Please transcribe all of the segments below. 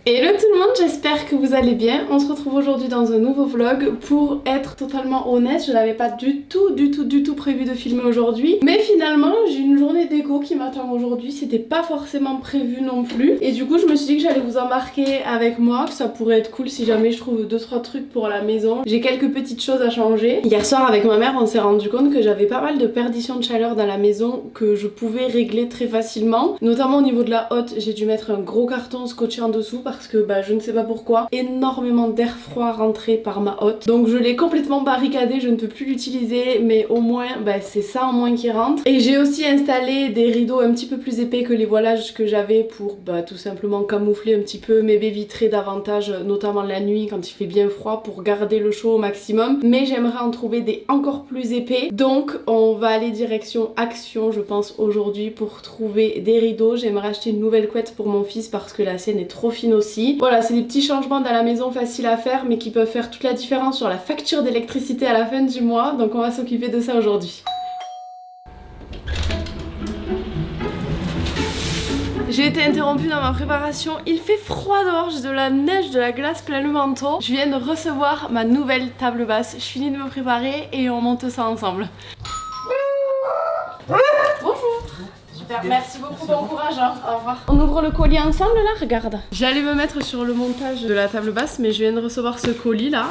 Hello tout le monde, j'espère que vous allez bien. On se retrouve aujourd'hui dans un nouveau vlog. Pour être totalement honnête, je n'avais pas du tout prévu de filmer aujourd'hui. Mais finalement, j'ai une journée d'écho qui m'attend aujourd'hui. C'était pas forcément prévu non plus. Et du coup, je me suis dit que j'allais vous embarquer avec moi, que ça pourrait être cool si jamais je trouve 2-3 trucs pour la maison. J'ai quelques petites choses à changer. Hier soir avec ma mère, on s'est rendu compte que j'avais pas mal de perdition de chaleur dans la maison que je pouvais régler très facilement. Notamment au niveau de la hotte, j'ai dû mettre un gros carton scotché en dessous parce que je ne sais pas pourquoi, énormément d'air froid rentré par ma hotte. Donc je l'ai complètement barricadé, je ne peux plus l'utiliser, mais au moins c'est ça en moins qui rentre. Et j'ai aussi installé des rideaux un petit peu plus épais que les voilages que j'avais pour tout simplement camoufler un petit peu mes baies vitrées davantage, notamment la nuit quand il fait bien froid, pour garder le chaud au maximum. Mais j'aimerais en trouver des encore plus épais. Donc on va aller direction Action, je pense, aujourd'hui pour trouver des rideaux. J'aimerais acheter une nouvelle couette pour mon fils parce que la sienne est trop fine aussi. Voilà, c'est des petits changements dans la maison faciles à faire mais qui peuvent faire toute la différence sur la facture d'électricité à la fin du mois. Donc on va s'occuper de ça aujourd'hui. J'ai été interrompue dans ma préparation, il fait froid dehors, j'ai de la neige, de la glace plein le manteau. Je viens de recevoir ma nouvelle table basse, je finis de me préparer et on monte ça ensemble. Bonjour. Super, merci beaucoup, bon courage, hein. Au revoir. On ouvre le colis ensemble là, regarde. J'allais me mettre sur le montage de la table basse mais je viens de recevoir ce colis là.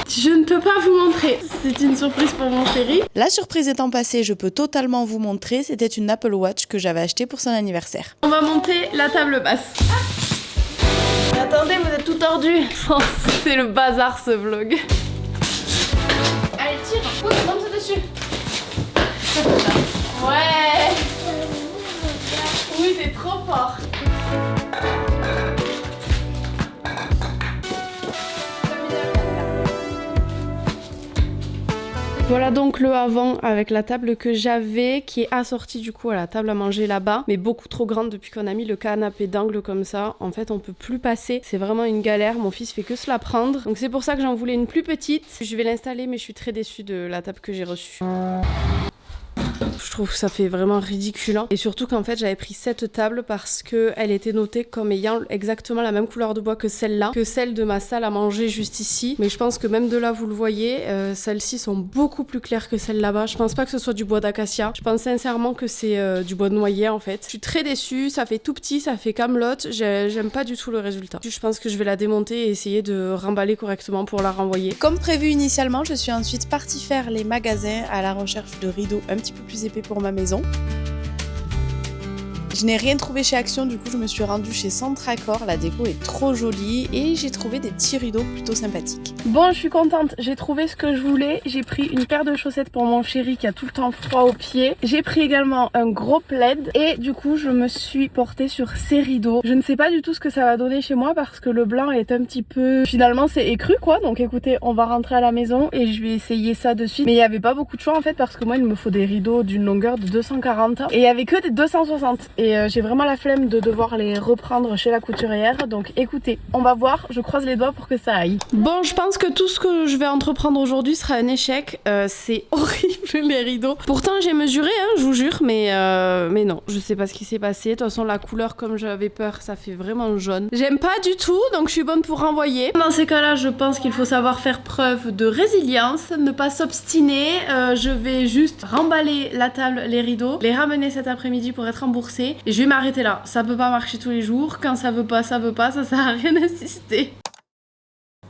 Je ne peux pas vous montrer, c'est une surprise pour mon chéri. La surprise étant passée, je peux totalement vous montrer, c'était une Apple Watch que j'avais achetée pour son anniversaire. On va monter la table basse. Ah. Attendez, vous êtes tout tordu. Oh, c'est le bazar ce vlog. Allez, tire, monte dessus. Ouais. Oui, t'es trop fort. Voilà donc le avant avec la table que j'avais qui est assortie du coup à la table à manger là-bas, mais beaucoup trop grande depuis qu'on a mis le canapé d'angle comme ça. En fait on peut plus passer, c'est vraiment une galère, mon fils fait que se la prendre. Donc c'est pour ça que j'en voulais une plus petite. Je vais l'installer mais je suis très déçue de la table que j'ai reçue. Je trouve que ça fait vraiment ridicule. Et surtout qu'en fait j'avais pris cette table parce qu'elle était notée comme ayant exactement la même couleur de bois que celle-là, que celle de ma salle à manger juste ici. Mais je pense que même de là vous le voyez, celles-ci sont beaucoup plus claires que celles là-bas. Je pense pas que ce soit du bois d'acacia. Je pense sincèrement que c'est du bois de noyer en fait. Je suis très déçue, ça fait tout petit, ça fait camelote. J'aime pas du tout le résultat. Je pense que je vais la démonter et essayer de remballer correctement pour la renvoyer. Comme prévu initialement, je suis ensuite partie faire les magasins à la recherche de rideaux un petit peu plus épais pour ma maison. Je n'ai rien trouvé chez Action, du coup je me suis rendue chez Centracor, la déco est trop jolie et j'ai trouvé des petits rideaux plutôt sympathiques. Bon, je suis contente, j'ai trouvé ce que je voulais. J'ai pris une paire de chaussettes pour mon chéri qui a tout le temps froid aux pieds. J'ai pris également un gros plaid et du coup je me suis portée sur ces rideaux. Je ne sais pas du tout ce que ça va donner chez moi parce que le blanc est un petit peu... Finalement c'est écru quoi, donc écoutez, on va rentrer à la maison et je vais essayer ça de suite. Mais il n'y avait pas beaucoup de choix en fait parce que moi il me faut des rideaux d'une longueur de 240 et il n'y avait que des 260. Et j'ai vraiment la flemme de devoir les reprendre chez la couturière. Donc écoutez, on va voir, je croise les doigts pour que ça aille. Bon, je pense que tout ce que je vais entreprendre aujourd'hui sera un échec. C'est horrible les rideaux. Pourtant j'ai mesuré, hein, je vous jure, mais non, je sais pas ce qui s'est passé. De toute façon la couleur, comme j'avais peur, ça fait vraiment jaune. J'aime pas du tout, donc je suis bonne pour renvoyer. Dans ces cas-là, je pense qu'il faut savoir faire preuve de résilience, ne pas s'obstiner. Je vais juste remballer la table, les rideaux, les ramener cet après-midi pour être remboursée. Et je vais m'arrêter là. Ça peut pas marcher tous les jours. Quand ça veut pas, ça sert à rien d'insister.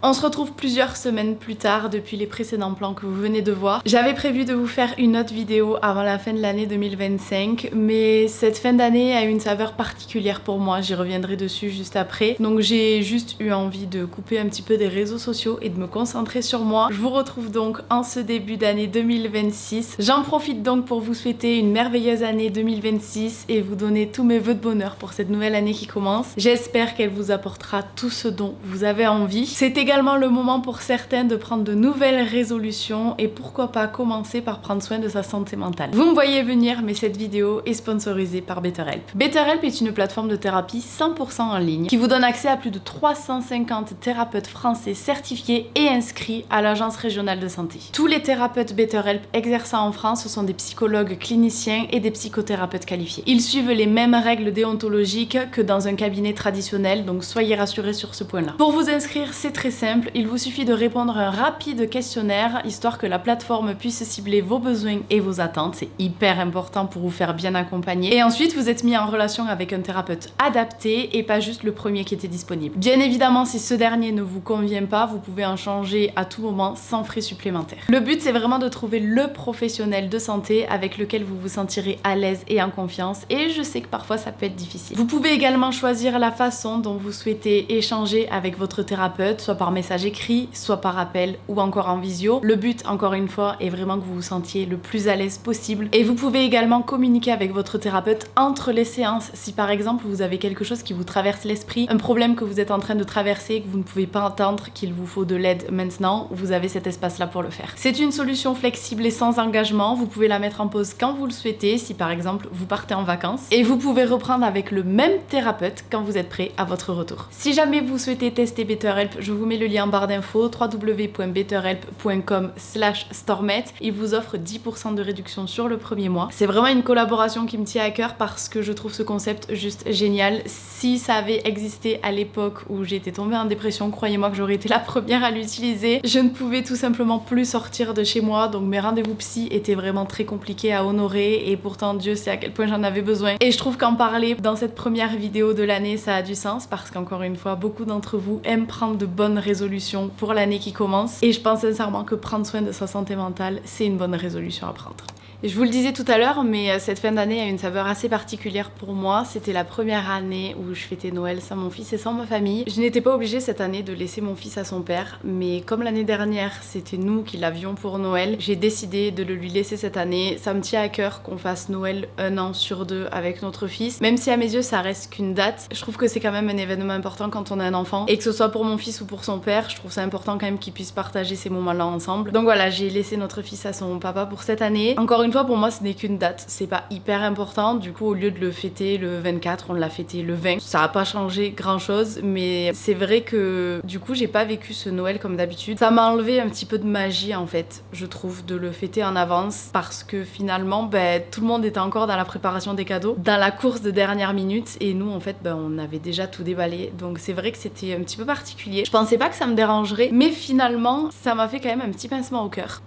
On se retrouve plusieurs semaines plus tard depuis les précédents plans que vous venez de voir. J'avais prévu de vous faire une autre vidéo avant la fin de l'année 2025, mais cette fin d'année a une saveur particulière pour moi, j'y reviendrai dessus juste après. Donc j'ai juste eu envie de couper un petit peu des réseaux sociaux et de me concentrer sur moi. Je vous retrouve donc en ce début d'année 2026. J'en profite donc pour vous souhaiter une merveilleuse année 2026 et vous donner tous mes vœux de bonheur pour cette nouvelle année qui commence. J'espère qu'elle vous apportera tout ce dont vous avez envie. C'est également également le moment pour certains de prendre de nouvelles résolutions et pourquoi pas commencer par prendre soin de sa santé mentale. Vous me voyez venir, mais cette vidéo est sponsorisée par BetterHelp. BetterHelp est une plateforme de thérapie 100% en ligne qui vous donne accès à plus de 350 thérapeutes français certifiés et inscrits à l'agence régionale de santé. Tous les thérapeutes BetterHelp exerçant en France sont des psychologues cliniciens et des psychothérapeutes qualifiés. Ils suivent les mêmes règles déontologiques que dans un cabinet traditionnel, donc soyez rassurés sur ce point-là. Pour vous inscrire, c'est très simple, il vous suffit de répondre à un rapide questionnaire, histoire que la plateforme puisse cibler vos besoins et vos attentes, c'est hyper important pour vous faire bien accompagner. Et ensuite, vous êtes mis en relation avec un thérapeute adapté et pas juste le premier qui était disponible. Bien évidemment, si ce dernier ne vous convient pas, vous pouvez en changer à tout moment sans frais supplémentaires. Le but, c'est vraiment de trouver le professionnel de santé avec lequel vous vous sentirez à l'aise et en confiance, et je sais que parfois ça peut être difficile. Vous pouvez également choisir la façon dont vous souhaitez échanger avec votre thérapeute, soit par message écrit, soit par appel ou encore en visio. Le but, encore une fois, est vraiment que vous vous sentiez le plus à l'aise possible. Et vous pouvez également communiquer avec votre thérapeute entre les séances. Si par exemple vous avez quelque chose qui vous traverse l'esprit, un problème que vous êtes en train de traverser et que vous ne pouvez pas entendre, qu'il vous faut de l'aide maintenant, vous avez cet espace-là pour le faire. C'est une solution flexible et sans engagement. Vous pouvez la mettre en pause quand vous le souhaitez, si par exemple vous partez en vacances. Et vous pouvez reprendre avec le même thérapeute quand vous êtes prêt à votre retour. Si jamais vous souhaitez tester BetterHelp, je vous mets le lien en barre d'infos, www.betterhelp.com/stormet. Il vous offre 10% de réduction sur le premier mois. C'est vraiment une collaboration qui me tient à cœur parce que je trouve ce concept juste génial. Si ça avait existé à l'époque où j'étais tombée en dépression, croyez-moi que j'aurais été la première à l'utiliser. Je ne pouvais tout simplement plus sortir de chez moi, donc mes rendez-vous psy étaient vraiment très compliqués à honorer et pourtant Dieu sait à quel point j'en avais besoin. Et je trouve qu'en parler dans cette première vidéo de l'année, ça a du sens parce qu'encore une fois, beaucoup d'entre vous aiment prendre de bonnes résolutions pour l'année qui commence et je pense sincèrement que prendre soin de sa santé mentale, c'est une bonne résolution à prendre. Et je vous le disais tout à l'heure, mais cette fin d'année a une saveur assez particulière pour moi. C'était la première année où je fêtais Noël sans mon fils et sans ma famille. Je n'étais pas obligée cette année de laisser mon fils à son père, mais comme l'année dernière, c'était nous qui l'avions pour Noël, j'ai décidé de le lui laisser cette année. Ça me tient à cœur qu'on fasse Noël 1 an sur 2 avec notre fils. Même si à mes yeux, ça reste qu'une date, je trouve que c'est quand même un événement important quand on a un enfant. Et que ce soit pour mon fils ou pour son père, je trouve ça important quand même qu'ils puissent partager ces moments-là ensemble. Donc voilà, j'ai laissé notre fils à son papa pour cette année. Encore une fois, pour moi, ce n'est qu'une date, c'est pas hyper important. Du coup, au lieu de le fêter le 24, on l'a fêté le 20. Ça a pas changé grand chose, mais c'est vrai que du coup, j'ai pas vécu ce Noël comme d'habitude. Ça m'a enlevé un petit peu de magie en fait, je trouve, de le fêter en avance parce que finalement, tout le monde était encore dans la préparation des cadeaux, dans la course de dernière minute et nous, en fait, on avait déjà tout déballé. Donc c'est vrai que c'était un petit peu particulier. Je pensais pas que ça me dérangerait, mais finalement, ça m'a fait quand même un petit pincement au cœur.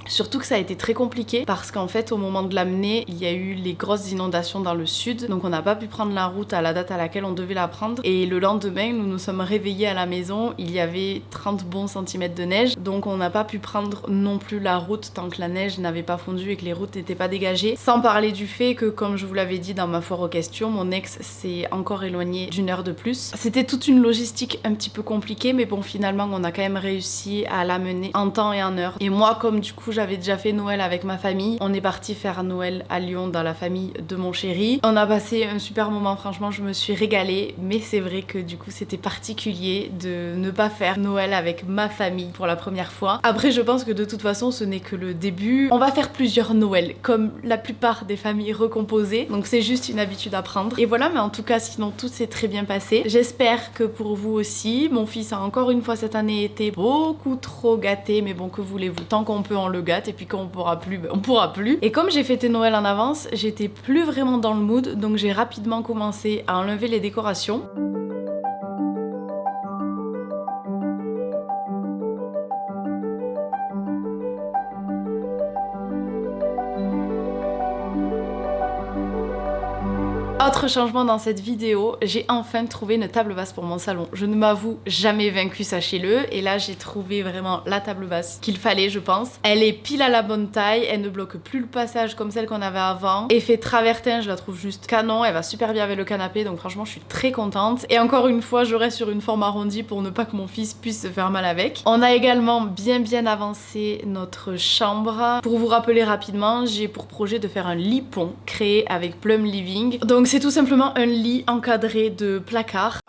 Surtout que ça a été très compliqué parce qu'en fait au moment de l'amener il y a eu les grosses inondations dans le sud, donc on n'a pas pu prendre la route à la date à laquelle on devait la prendre et le lendemain nous nous sommes réveillés à la maison, il y avait 30 bons centimètres de neige, donc on n'a pas pu prendre non plus la route tant que la neige n'avait pas fondu et que les routes n'étaient pas dégagées, sans parler du fait que comme je vous l'avais dit dans ma foire aux questions, mon ex s'est encore éloigné d'1 heure de plus. C'était toute une logistique un petit peu compliquée, mais bon finalement on a quand même réussi à l'amener en temps et en heure. Et moi comme du coup j'avais déjà fait Noël avec ma famille, on est parti faire Noël à Lyon dans la famille de mon chéri. On a passé un super moment, franchement je me suis régalée, mais c'est vrai que du coup c'était particulier de ne pas faire Noël avec ma famille pour la première fois. Après je pense que de toute façon ce n'est que le début. On va faire plusieurs Noëls comme la plupart des familles recomposées, donc c'est juste une habitude à prendre. Et voilà, mais en tout cas sinon tout s'est très bien passé. J'espère que pour vous aussi. Mon fils a encore une fois cette année été beaucoup trop gâté, mais bon que voulez-vous, tant qu'on peut on le gâte et puis quand on pourra plus, on pourra plus. Et comme j'ai fêté Noël en avance, j'étais plus vraiment dans le mood, donc j'ai rapidement commencé à enlever les décorations. Autre changement dans cette vidéo, j'ai enfin trouvé une table basse pour mon salon. Je ne m'avoue jamais vaincue, sachez-le, et là j'ai trouvé vraiment la table basse qu'il fallait je pense. Elle est pile à la bonne taille, elle ne bloque plus le passage comme celle qu'on avait avant. Effet travertin, je la trouve juste canon, elle va super bien avec le canapé, donc franchement je suis très contente. Et encore une fois, je reste sur une forme arrondie pour ne pas que mon fils puisse se faire mal avec. On a également bien avancé notre chambre. Pour vous rappeler rapidement, j'ai pour projet de faire un lit pont créé avec Plum Living. Donc c'est tout simplement un lit encadré de placards.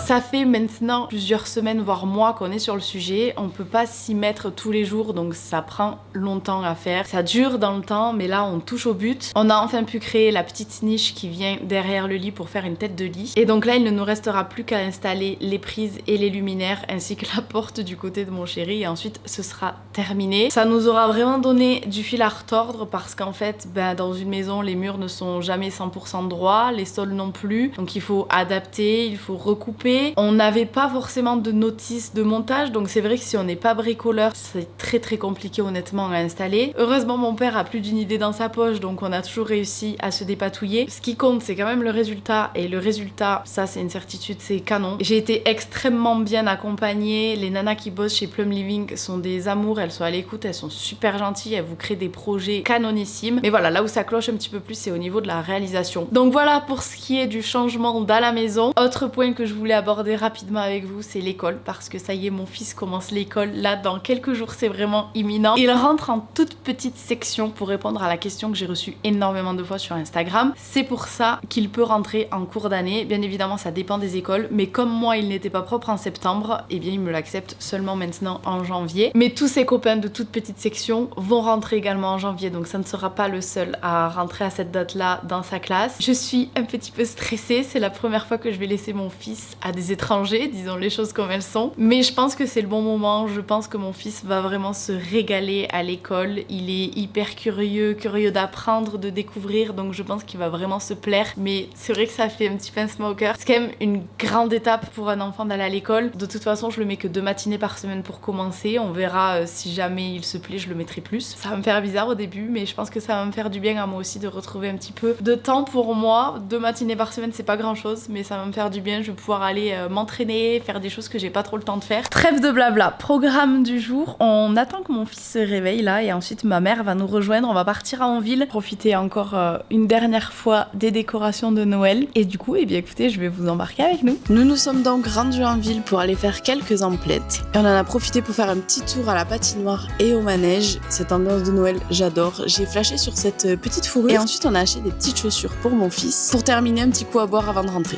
ça fait maintenant plusieurs semaines voire mois qu'on est sur le sujet, on peut pas s'y mettre tous les jours donc ça prend longtemps à faire, ça dure dans le temps mais là on touche au but. On a enfin pu créer la petite niche qui vient derrière le lit pour faire une tête de lit et donc là il ne nous restera plus qu'à installer les prises et les luminaires ainsi que la porte du côté de mon chéri et ensuite ce sera terminé. Ça nous aura vraiment donné du fil à retordre parce qu'en fait dans une maison les murs ne sont jamais 100% droits, les sols non plus, donc il faut adapter, il faut recouper. On n'avait pas forcément de notice de montage donc c'est vrai que si on n'est pas bricoleur c'est très compliqué honnêtement à installer. Heureusement mon père a plus d'une idée dans sa poche donc on a toujours réussi à se dépatouiller. Ce qui compte c'est quand même le résultat et le résultat ça c'est une certitude, c'est canon. J'ai été extrêmement bien accompagnée, les nanas qui bossent chez Plum Living sont des amours, elles sont à l'écoute, elles sont super gentilles, elles vous créent des projets canonissimes. Mais voilà, là où ça cloche un petit peu plus c'est au niveau de la réalisation. Donc voilà pour ce qui est du changement dans la maison. Autre point que je voulais aborder rapidement avec vous c'est l'école parce que ça y est mon fils commence l'école là dans quelques jours, c'est vraiment imminent. Il rentre en toute petite section pour répondre à la question que j'ai reçue énormément de fois sur Instagram. C'est pour ça qu'il peut rentrer en cours d'année. Bien évidemment ça dépend des écoles mais comme moi il n'était pas propre en septembre et bien il me l'accepte seulement maintenant en janvier. Mais tous ses copains de toute petite section vont rentrer également en janvier donc ça ne sera pas le seul à rentrer à cette date là dans sa classe. Je suis un petit peu stressée, c'est la première fois que je vais laisser mon fils à des étrangers, disons les choses comme elles sont. Mais je pense que c'est le bon moment, je pense que mon fils va vraiment se régaler à l'école. Il est hyper curieux d'apprendre, de découvrir donc je pense qu'il va vraiment se plaire. Mais c'est vrai que ça fait un petit pincement au cœur. C'est quand même une grande étape pour un enfant d'aller à l'école. De toute façon je le mets que 2 matinées par semaine pour commencer. On verra si jamais il se plaît je le mettrai plus. Ça va me faire bizarre au début mais je pense que ça va me faire du bien à moi aussi de retrouver un petit peu de temps pour moi. 2 matinées par semaine c'est pas grand chose mais ça va me faire du bien. Je vais pouvoir aller m'entraîner, faire des choses que j'ai pas trop le temps de faire. Trêve de blabla. Programme du jour. On attend que mon fils se réveille là et ensuite ma mère va nous rejoindre. On va partir en ville, profiter encore une dernière fois des décorations de Noël et du coup eh bien écoutez je vais vous embarquer avec nous. Nous sommes donc rendus en ville pour aller faire quelques emplettes et on en a profité pour faire un petit tour à la patinoire et au manège. Cette ambiance de Noël j'adore. J'ai flashé sur cette petite fourrure et ensuite on a acheté des petites chaussures pour mon fils pour terminer un petit coup à boire avant de rentrer.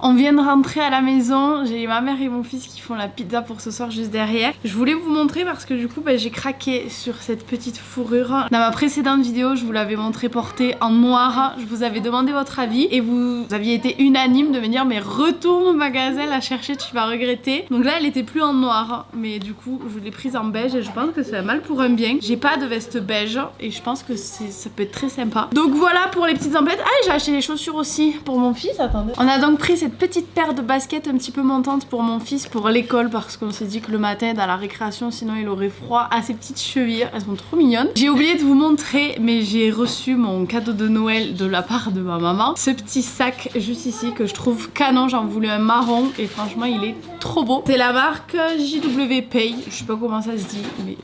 On vient de rentrer à la maison, j'ai ma mère et mon fils qui font la pizza pour ce soir juste derrière. Je voulais vous montrer parce que du coup j'ai craqué sur cette petite fourrure. Dans ma précédente vidéo je vous l'avais montré portée en noir, je vous avais demandé votre avis et vous aviez été unanime de me dire mais retourne au magasin la chercher, tu vas regretter. Donc là elle était plus en noir mais du coup je l'ai prise en beige et je pense que c'est un mal pour un bien. J'ai pas de veste beige et je pense que ça peut être très sympa. Donc voilà pour les petites emplettes. Ah et j'ai acheté les chaussures aussi pour mon fils, attendez. On a donc pris cette petite paire de baskets un petit peu montante pour mon fils pour l'école parce qu'on s'est dit que le matin dans la récréation sinon il aurait froid à ses petites chevilles, elles sont trop mignonnes. J'ai oublié de vous montrer mais j'ai reçu mon cadeau de Noël de la part de ma maman. Ce petit sac juste ici que je trouve canon, j'en voulais un marron et franchement il est trop beau. C'est la marque JW Pay, je sais pas comment ça se dit mais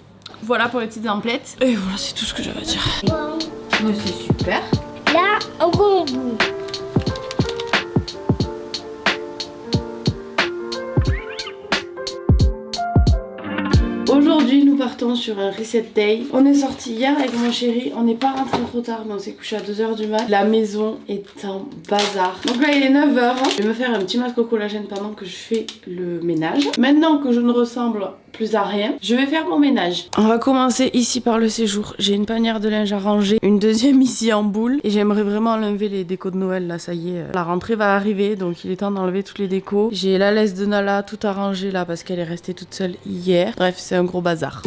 voilà pour les petites emplettes. Et voilà c'est tout ce que j'avais à dire. Mais c'est super. Là, un bon bout. Aujourd'hui nous partons sur un reset day. On est sorti hier avec mon chéri, on n'est pas rentré trop tard mais on s'est couché à 2h du mat. La maison est en bazar. Donc là il est 9h. Je vais me faire un petit masque au collagène pendant que je fais le ménage. Maintenant que je ne ressemble plus à rien, je vais faire mon ménage. On va commencer ici par le séjour. J'ai une panière de linge à ranger, une deuxième ici en boule et j'aimerais vraiment enlever les décos de Noël là, ça y est. La rentrée va arriver donc il est temps d'enlever toutes les décos. J'ai la laisse de Nala tout arrangée là parce qu'elle est restée toute seule hier. Bref c'est un gros bazar.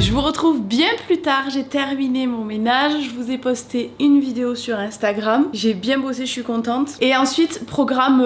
Je vous retrouve bien plus tard, j'ai terminé mon ménage, je vous ai posté une vidéo sur Instagram, j'ai bien bossé, je suis contente. Et ensuite, programme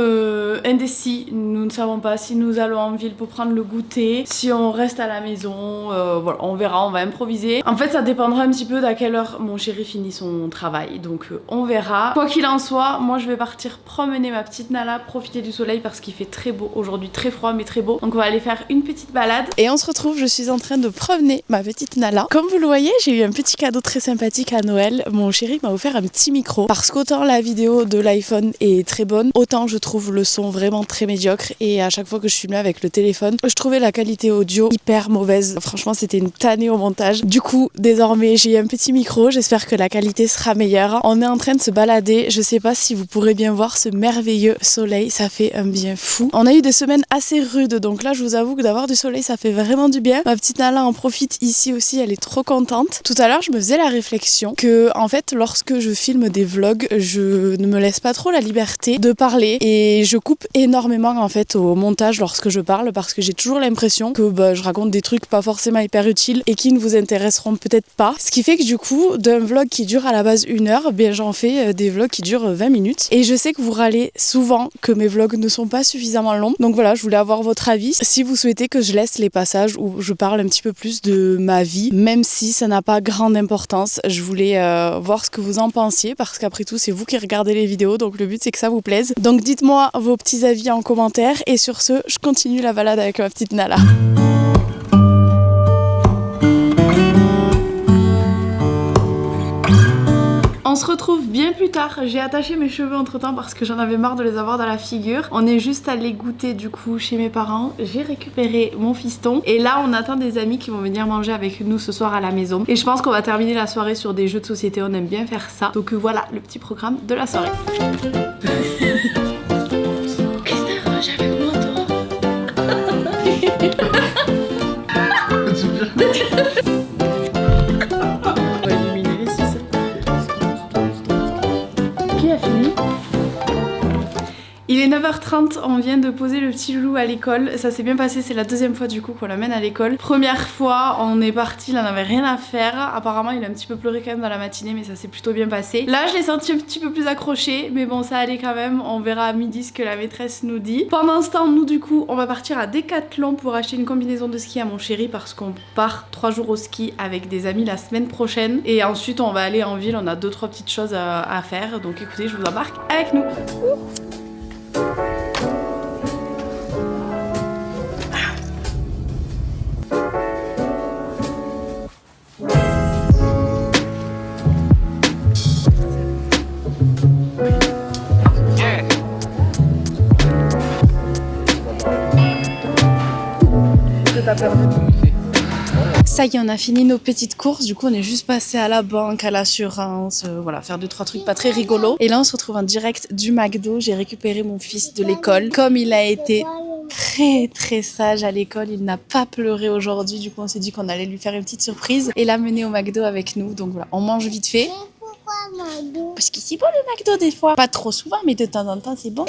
indécis, nous ne savons pas si nous allons en ville pour prendre le goûter, si on reste à la maison, voilà, on verra, on va improviser. En fait, ça dépendra un petit peu d'à quelle heure mon chéri finit son travail, donc on verra. Quoi qu'il en soit, moi je vais partir promener ma petite Nala, profiter du soleil parce qu'il fait très beau aujourd'hui, très froid mais très beau. Donc on va aller faire une petite balade. Et on se retrouve, je suis en train de promener ma petite Nala. Comme vous le voyez, j'ai eu un petit cadeau très sympathique à Noël. Mon chéri m'a offert un petit micro parce qu'autant la vidéo de l'iPhone est très bonne, autant je trouve le son vraiment très médiocre et à chaque fois que je filmais avec le téléphone, je trouvais la qualité audio hyper mauvaise. Franchement, c'était une tannée au montage. Du coup, désormais, j'ai un petit micro, j'espère que la qualité sera meilleure. On est en train de se balader, je sais pas si vous pourrez bien voir ce merveilleux soleil, ça fait un bien fou. On a eu des semaines assez rudes, donc là je vous avoue que d'avoir du soleil ça fait vraiment du bien. Ma petite Nala en profite ici aussi, elle est trop contente. Tout à l'heure je me faisais la réflexion que en fait lorsque je filme des vlogs, je ne me laisse pas trop la liberté de parler et je coupe énormément en fait au montage lorsque je parle parce que j'ai toujours l'impression que je raconte des trucs pas forcément hyper utiles et qui ne vous intéresseront peut-être pas. Ce qui fait que du coup d'un vlog qui dure à la base 1 heure, bien j'en fais des vlogs qui durent 20 minutes et je sais que vous râlez souvent que mes vlogs ne sont pas suffisamment longs. Donc voilà, je voulais avoir votre avis. Si vous souhaitez que je laisse les passages où je parle un petit peu plus de ma vie, même si ça n'a pas grande importance, je voulais voir ce que vous en pensiez parce qu'après tout c'est vous qui regardez les vidéos, donc le but c'est que ça vous plaise. Donc dites-moi vos petits avis en commentaire et sur ce, je continue la balade avec ma petite Nala. On se retrouve bien plus tard, j'ai attaché mes cheveux entre temps parce que j'en avais marre de les avoir dans la figure. On est juste allé goûter du coup chez mes parents, j'ai récupéré mon fiston et là on attend des amis qui vont venir manger avec nous ce soir à la maison. Et je pense qu'on va terminer la soirée sur des jeux de société, on aime bien faire ça. Donc voilà le petit programme de la soirée. Qu'est-ce que t'as rangé avec moi Il est 9h30, on vient de poser le petit loulou à l'école, ça s'est bien passé, c'est la deuxième fois du coup qu'on l'amène à l'école. Première fois, on est parti, il en avait rien à faire, apparemment il a un petit peu pleuré quand même dans la matinée mais ça s'est plutôt bien passé. Là je l'ai senti un petit peu plus accroché, mais bon ça allait quand même, on verra à midi ce que la maîtresse nous dit. Pendant ce temps, nous du coup, on va partir à Decathlon pour acheter une combinaison de ski à mon chéri parce qu'on part 3 jours au ski avec des amis la semaine prochaine. Et ensuite on va aller en ville, on a 2-3 petites choses à faire, donc écoutez, je vous embarque avec nous. Ça y est, on a fini nos petites courses, du coup on est juste passé à la banque, à l'assurance, voilà, faire 2-3 trucs pas très rigolos. Et là on se retrouve en direct du McDo, j'ai récupéré mon fils de l'école. Comme il a été très sage à l'école, il n'a pas pleuré aujourd'hui, du coup on s'est dit qu'on allait lui faire une petite surprise et l'amener au McDo avec nous. Donc voilà, on mange vite fait. Parce que c'est bon le McDo des fois. Pas trop souvent, mais de temps en temps c'est bon.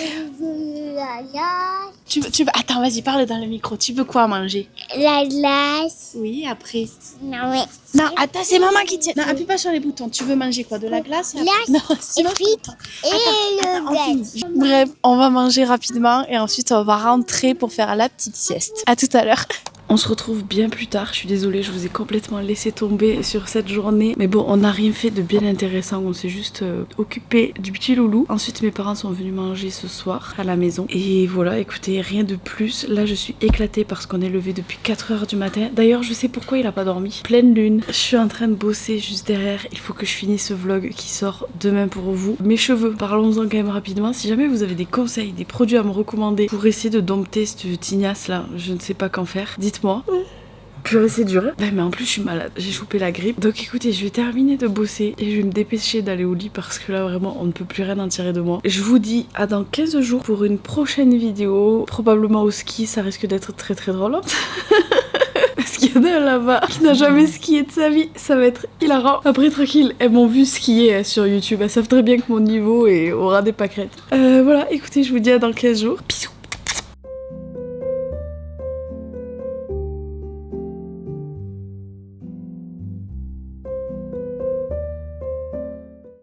Tu veux... Attends, vas-y, parle dans le micro. Tu veux quoi manger? La glace. Oui, après. Non, mais... Non, attends, c'est maman qui tient. Non, appuie pas sur les boutons. Tu veux manger quoi? De la glace? Non, sinon... Et frites et le glace. Bref, on va manger rapidement et ensuite on va rentrer pour faire la petite sieste. À tout à l'heure. On se retrouve bien plus tard, je suis désolée, je vous ai complètement laissé tomber sur cette journée. Mais bon, on n'a rien fait de bien intéressant, on s'est juste occupé du petit loulou. Ensuite, mes parents sont venus manger ce soir à la maison. Et voilà, écoutez, rien de plus. Là, je suis éclatée parce qu'on est levé depuis 4h du matin. D'ailleurs, je sais pourquoi il a pas dormi. Pleine lune. Je suis en train de bosser juste derrière. Il faut que je finisse ce vlog qui sort demain pour vous. Mes cheveux, parlons-en quand même rapidement. Si jamais vous avez des conseils, des produits à me recommander pour essayer de dompter cette tignasse là, je ne sais pas qu'en faire, dites-moi. Purée, c'est dur. Ouais, mais en plus je suis malade, j'ai chopé la grippe. Donc écoutez, je vais terminer de bosser et je vais me dépêcher d'aller au lit parce que là vraiment on ne peut plus rien en tirer de moi. Je vous dis à dans 15 jours pour une prochaine vidéo, probablement au ski, ça risque d'être très drôle. Parce qu'il y en a là-bas qui n'a jamais skié de sa vie, ça va être hilarant. Après tranquille, elles m'ont vu skier sur YouTube, elles savent très bien que mon niveau est au ras des pâquerettes. Voilà, écoutez, je vous dis à dans 15 jours. Bisous.